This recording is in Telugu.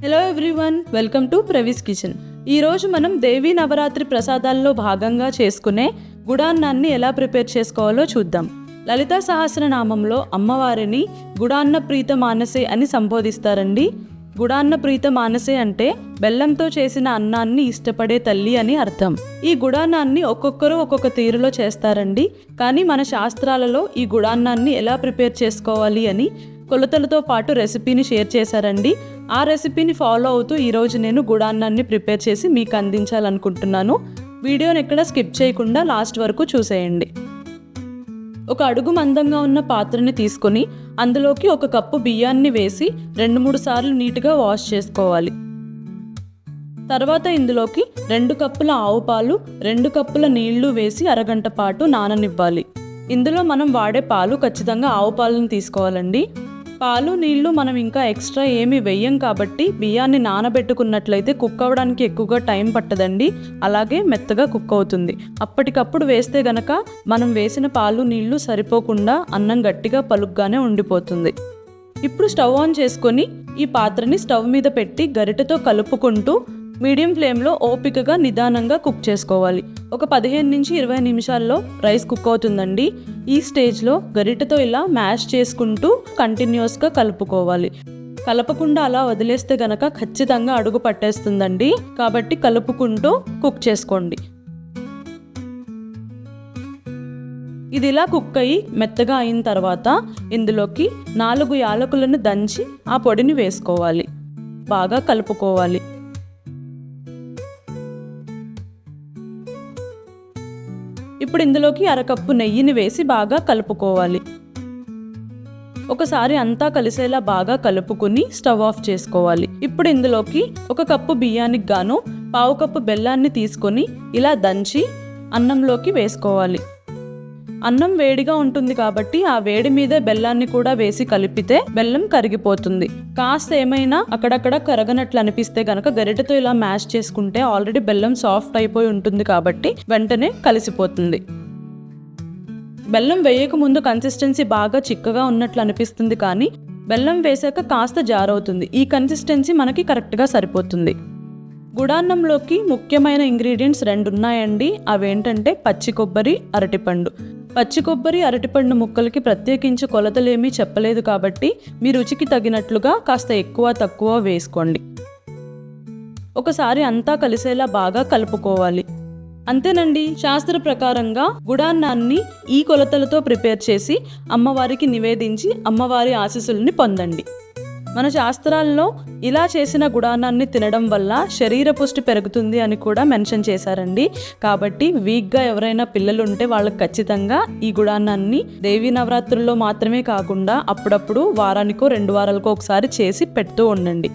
Hello everyone, welcome to ప్రవీస్ kitchen. ఈరోజు మనం దేవీ నవరాత్రి ప్రసాదాల్లో భాగంగా చేసుకునే గుడాన్నాన్ని ఎలా ప్రిపేర్ చేసుకోవాలో చూద్దాం. లలితా సహస్రనామంలో అమ్మవారిని గుడాన్న ప్రీత మానసే అని సంబోధిస్తారండి. గుడాన్న ప్రీత మానసే అంటే బెల్లంతో చేసిన అన్నాన్ని ఇష్టపడే తల్లి అని అర్థం. ఈ గుడాన్నాన్ని ఒక్కొక్కరు ఒక్కొక్క తీరులో చేస్తారండి. కానీ మన శాస్త్రాలలో ఈ గుడాన్నాన్ని ఎలా ప్రిపేర్ చేసుకోవాలి అని కొలతలతో పాటు రెసిపీని షేర్ చేశారండి. ఆ రెసిపీని ఫాలో అవుతూ ఈరోజు నేను గుడాన్నాన్ని ప్రిపేర్ చేసి మీకు అందించాలనుకుంటున్నాను. వీడియోని ఎక్కడ స్కిప్ చేయకుండా లాస్ట్ వరకు చూసేయండి. ఒక అడుగు మందంగా ఉన్న పాత్రని తీసుకొని అందులోకి 1 కప్పు బియ్యాన్ని వేసి 2-3 సార్లు నీట్గా వాష్ చేసుకోవాలి. తర్వాత ఇందులోకి 2 కప్పుల ఆవు పాలు, 2 కప్పుల నీళ్లు వేసి అరగంట పాటు నాననివ్వాలి. ఇందులో మనం వాడే పాలు ఖచ్చితంగా ఆవు పాలను తీసుకోవాలండి. పాలు నీళ్లు మనం ఇంకా ఎక్స్ట్రా ఏమీ వెయ్యం కాబట్టి బియ్యాన్ని నానబెట్టుకున్నట్లయితే కుక్ అవ్వడానికి ఎక్కువగా టైం పట్టదండి. అలాగే మెత్తగా కుక్ అవుతుంది. అప్పటికప్పుడు వేస్తే గనక మనం వేసిన పాలు నీళ్లు సరిపోకుండా అన్నం గట్టిగా పలుగ్గానే ఉండిపోతుంది. ఇప్పుడు స్టవ్ ఆన్ చేసుకొని ఈ పాత్రని స్టవ్ మీద పెట్టి గరిటెతో కలుపుకుంటూ మీడియం ఫ్లేమ్లో ఓపికగా నిదానంగా కుక్ చేసుకోవాలి. ఒక 15-20 నిమిషాల్లో రైస్ కుక్ అవుతుందండి. ఈ స్టేజ్లో గరిటెతో ఇలా మ్యాష్ చేసుకుంటూ కంటిన్యూస్గా కలుపుకోవాలి. కలపకుండా అలా వదిలేస్తే గనక ఖచ్చితంగా అడుగు పట్టేస్తుందండి. కాబట్టి కలుపుకుంటూ కుక్ చేసుకోండి. ఇది ఇలా కుక్ అయ్యి మెత్తగా అయిన తర్వాత ఇందులోకి 4 యాలకులను దంచి ఆ పొడిని వేసుకోవాలి. బాగా కలుపుకోవాలి. ఇప్పుడు ఇందులోకి 1/2 కప్పు నెయ్యిని వేసి బాగా కలుపుకోవాలి. ఒకసారి అంతా కలిసేలా బాగా కలుపుకుని స్టవ్ ఆఫ్ చేసుకోవాలి. ఇప్పుడు ఇందులోకి 1 కప్పు బియ్యానికి గాను 1/2 కప్పు బెల్లాన్ని తీసుకొని ఇలా దంచి అన్నంలోకి వేసుకోవాలి. అన్నం వేడిగా ఉంటుంది కాబట్టి ఆ వేడి మీదే బెల్లాన్ని కూడా వేసి కలిపితే బెల్లం కరిగిపోతుంది. కాస్త ఏమైనా అక్కడక్కడ కరగనట్లు అనిపిస్తే గనక గరిటెతో ఇలా మ్యాష్ చేసుకుంటే ఆల్రెడీ బెల్లం సాఫ్ట్ అయిపోయి ఉంటుంది కాబట్టి వెంటనే కలిసిపోతుంది. బెల్లం వేయక ముందు కన్సిస్టెన్సీ బాగా చిక్కగా ఉన్నట్లు అనిపిస్తుంది, కానీ బెల్లం వేసాక కాస్త జారవుతుంది. ఈ కన్సిస్టెన్సీ మనకి కరెక్ట్గా సరిపోతుంది. గుడాన్నంలోకి ముఖ్యమైన ఇంగ్రీడియంట్స్ 2 ఉన్నాయండి. అవేంటంటే పచ్చి కొబ్బరి, అరటిపండు. పచ్చి కొబ్బరి, అరటిపండు ముక్కలకి ప్రత్యేకించి కొలతలేమీ చెప్పలేదు కాబట్టి మీ రుచికి తగినట్లుగా కాస్త ఎక్కువ తక్కువ వేసుకోండి. ఒకసారి అంతా కలిసేలా బాగా కలుపుకోవాలి. అంతేనండి. శాస్త్ర ప్రకారంగా గుడాన్నాన్ని ఈ కొలతలతో ప్రిపేర్ చేసి అమ్మవారికి నివేదించి అమ్మవారి ఆశీస్సుల్ని పొందండి. మన శాస్త్రాల్లో ఇలా చేసిన గుడాన్నాన్ని తినడం వల్ల శరీర పుష్టి పెరుగుతుంది అని కూడా మెన్షన్ చేశారండి. కాబట్టి వీక్గా ఎవరైనా పిల్లలు ఉంటే వాళ్ళకి ఖచ్చితంగా ఈ గుడాన్నాన్ని దేవీ నవరాత్రుల్లో మాత్రమే కాకుండా అప్పుడప్పుడు వారానికో 2 వారాలకో ఒకసారి చేసి పెడుతూ ఉండండి.